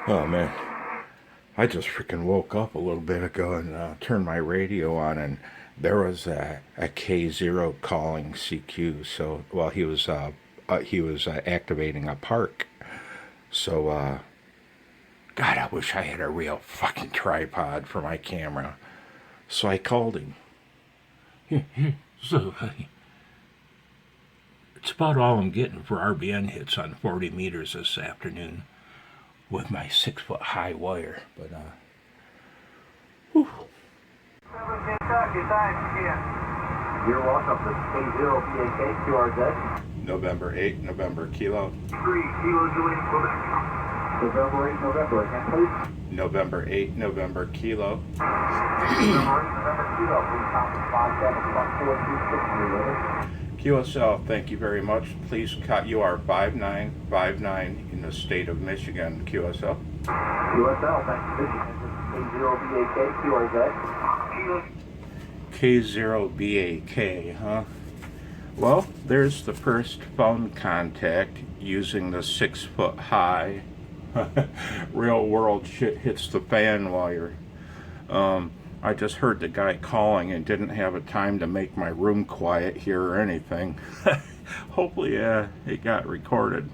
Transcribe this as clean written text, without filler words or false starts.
Oh man, I just freaking woke up a little bit ago and turned my radio on, and there was a K0 calling CQ. So, well, he was activating a park. So, God, I wish I had a real fucking tripod for my camera. So I called him. So, it's about all I'm getting for RBN hits on 40 meters this afternoon with my 6-foot high wire. But, whew. You're welcome. This is K0BAK QRZ. November 8, November Kilo. 3 Kilo Julian Quebec. November 8, November again, please. November 8, November Kilo. November 8, November Kilo. Please count 57 QSL, thank you very much. Please cut. You are 5959 in the state of Michigan. QSL. QSL, thank you. This is K0BAK QRZ. K0BAK, huh? Well, there's the first phone contact using the 6-foot high. Real world shit hits the fan wire. I just heard the guy calling and didn't have a time to make my room quiet here or anything. Hopefully it got recorded.